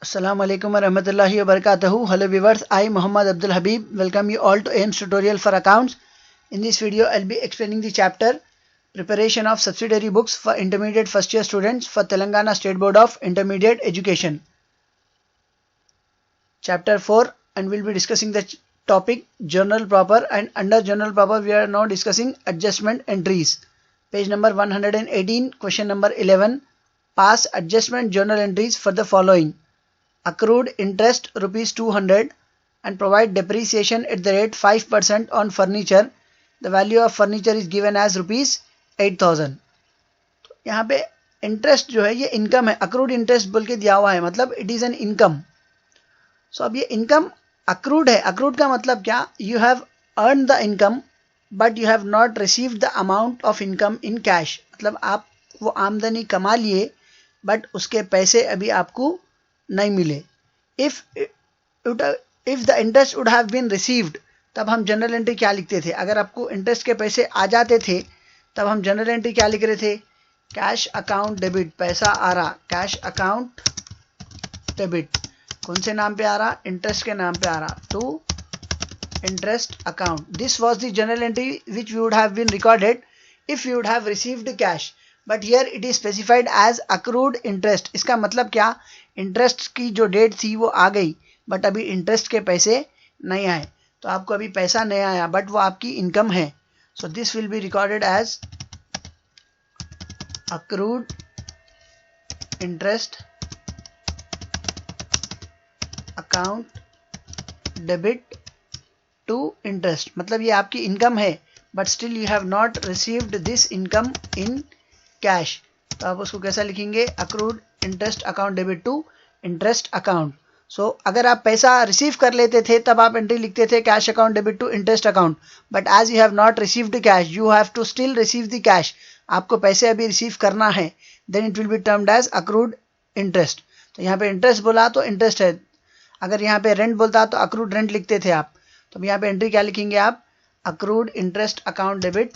Assalamu alaikum wa rahmatullahi wa barakatuhu. Hello viewers, I Muhammad Abdul Habib welcome you all to AIMS tutorial for accounts. In this video, I'll be explaining the chapter Preparation of Subsidiary Books for Intermediate First Year Students for Telangana State Board of Intermediate Education. Chapter 4, and we'll be discussing the topic Journal Proper, and under Journal Proper we are now discussing adjustment entries. Page number 118, question number 11. Pass adjustment journal entries for the following. Accrued interest rupees 200 and provide depreciation at the rate 5% on furniture. The value of furniture is given as rupees 8000. तो यहाँ पे interest जो है ये income है, accrued interest बोल के दिया हुआ है, मतलब इट इज एन इनकम. सो अब ये इनकम अक्रूड है. अक्रूड का मतलब क्या? You have earn the income but you have not received the amount of income in cash. मतलब आप वो आमदनी कमा लिए बट उसके पैसे अभी आपको नहीं मिले. If the interest would have been received, तब हम जनरल एंट्री क्या लिखते थे? अगर आपको इंटरेस्ट के पैसे आ जाते थे तब हम जनरल एंट्री क्या लिख रहे थे? कैश अकाउंट डेबिट, पैसा आ रहा, कैश अकाउंट डेबिट. कौन से नाम पे आ रहा? इंटरेस्ट के नाम पे आ रहा, to interest account. This was the journal entry which we would have been recorded if you would have received cash, but here it is specified as accrued interest. इसका मतलब क्या? इंटरेस्ट की जो डेट थी वो आ गई बट अभी interest के पैसे नहीं आए. तो आपको अभी पैसा नहीं आया बट वो आपकी इनकम है. So this will be recorded as accrued interest account debit to interest. मतलब ये आपकी इनकम है but still you have not received this income in cash. तो आप उसको कैसा लिखेंगे? Accrued interest account debit to interest account. So अगर आप पैसा रिसीव कर लेते थे तब आप एंट्री लिखते थे cash account debit to interest account, but as you have not received cash you have to still receive the cash. आपको पैसे अभी रिसीव करना है, then it will be termed as accrued interest. तो यहाँ पे इंटरेस्ट बोला तो इंटरेस्ट है. अगर यहाँ पे रेंट बोलता तो अक्रूड रेंट लिखते थे आप. तो यहाँ पे एंट्री क्या लिखेंगे आप? Accrued interest account debit,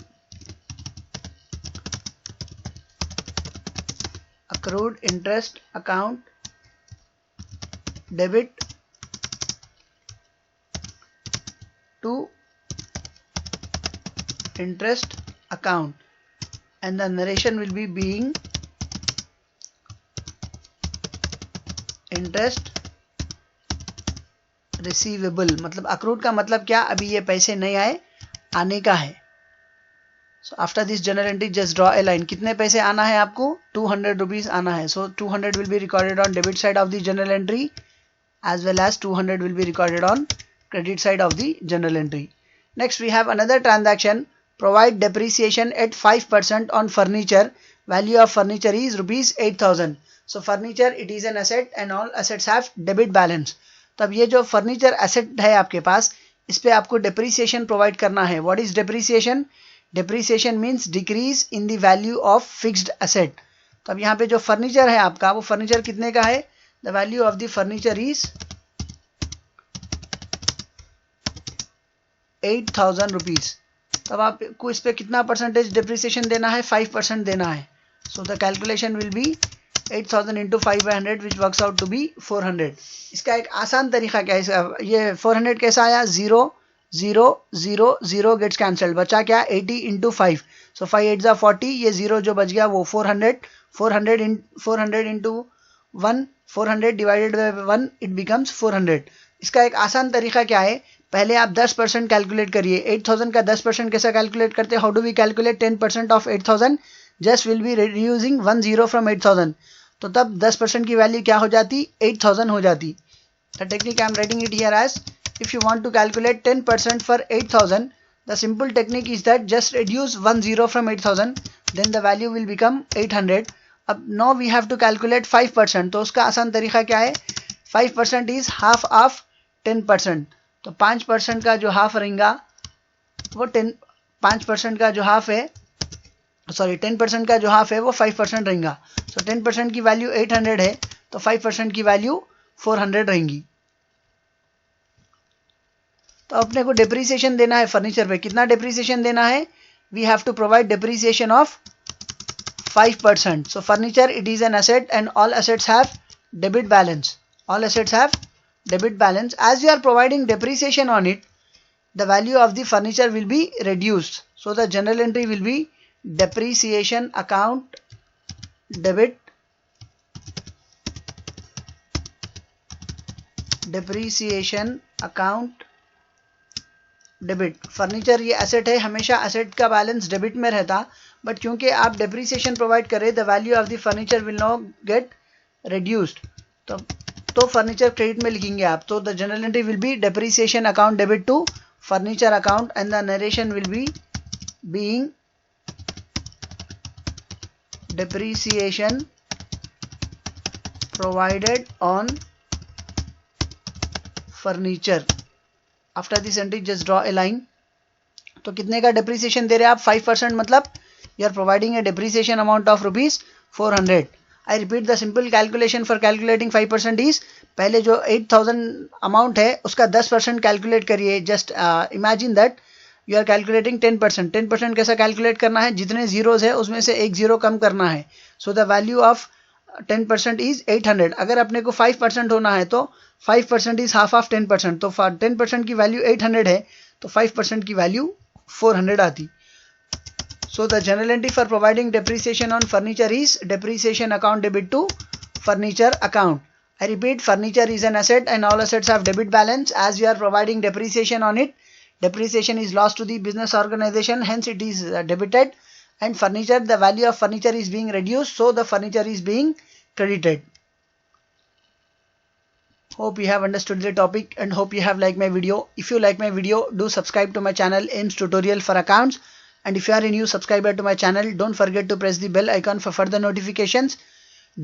accrued interest account debit to interest account, and the narration will be being interest receivable. मतलब accrued का मतलब क्या? अभी ये पैसे नहीं आए, आने का है. So after this journal entry just draw a line. कितने पैसे आना है आपको? 200 rupees आना है. So 200 will be recorded on debit side of the journal entry as well as 200 will be recorded on credit side of the journal entry. Next we have another transaction. Provide depreciation at 5% on furniture. Value of furniture is rupees 8000. So furniture it is an asset and all assets have debit balance. तब ये जो furniture asset है आपके पास, इस पे आपको depreciation provide करना है. What is depreciation? Depreciation means decrease in the value of fixed asset. तो अब यहाँ पे जो फर्नीचर है आपका, वो फर्नीचर कितने का है? The value of the furniture is 8000 rupees. तब आपको इस पे कितना परसेंटेज डिप्रिसिएशन देना है? 5% देना है. So the calculation will be 8000 into 5 by 100 which works out to be 400. इसका एक आसान तरीका क्या है? ये 400 कैसा आया? 0 0 0 0 गेट्स कैंसल्ड, बचा क्या? 80 इंटू 5. सो 5 8 जा 40, ये 0 जो बच गया वो 400. 400 into 1, 400 divided by 1 it becomes 400. इसका एक आसान तरीका क्या है? पहले आप 10% कैलकुलेट करिए. 8000 का 10% कैसा कैलकुलेट करते हैं? How do we calculate 10% of 8000? Just will be reducing 1 0 from 8000. तो तब 10% की वैल्यू क्या हो जाती? 8000 हो जाती. The technique I am writing it here as, if you want to calculate 10% for 8000, the simple technique is that just reduce 1 0 from 8000, then the value will become 800. अब now we have to calculate 5%. तो उसका आसान तरीका क्या है? 5% is half of 10%. तो 5% का जो हाफ रहेगा वो 5% का जो हाफ है, सॉरी 10% का जो हाफ है वो 5% रहेगा. सो 10% की वैल्यू 800 है तो 5% की वैल्यू 400 रहेंगी. तो अपने को डेप्रिसिएशन देना है फर्नीचर पे. कितना डेप्रिसिएशन देना है? We have to provide depreciation of 5%. So furniture, it is an asset and all assets have debit balance. all assets have debit balance. As you are providing depreciation on it, the value of the furniture will be reduced. So the journal entry will be depreciation account debit, depreciation account debit. Furniture ये asset है, हमेशा asset का balance debit में रहता, but क्योंकि आप depreciation provide करें, the value of the furniture will not get reduced, तो फर्नीचर क्रेडिट में लिखेंगे आप. तो the journal entry will be depreciation account debit to furniture account and the narration will be being depreciation provided on furniture. After this entry just draw a line. तो कितने का depreciation दे रहे हैं आप? 5%, मतलब you are providing a depreciation amount of rupees 400. I repeat the simple calculation for calculating 5% is, पहले जो 8000 amount है उसका 10% calculate करिए. Just imagine that you are calculating 10%. 10% कैसा calculate करना है? जितने zeros है उसमें से एक zero कम करना है. So the value of 10% is 800. अगर अपने को 5% होना है तो 5% is half of 10%. तो 10% की वैल्यू 800 है तो 5% की वैल्यू 400 आती. So the journal entry for providing depreciation on furniture is depreciation account debit to furniture account. I repeat, furniture is an asset and all assets have debit balance. As you are providing depreciation on it, depreciation is lost to the business organization, hence it is debited, and furniture, the value of furniture is being reduced, so the furniture is being credited. Hope you have understood the topic and hope you have liked my video. If you like my video, do subscribe to my channel AIMS Tutorial for Accounts, and if you are a new subscriber to my channel, don't forget to press the bell icon for further notifications.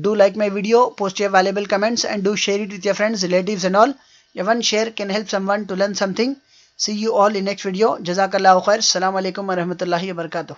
Do like my video, post your valuable comments, and do share it with your friends, relatives and all. Your one share can help someone to learn something. See you all in next video. Jazakallahu khair. Assalamu alaikum wa rahmatullahi wa barakatuh.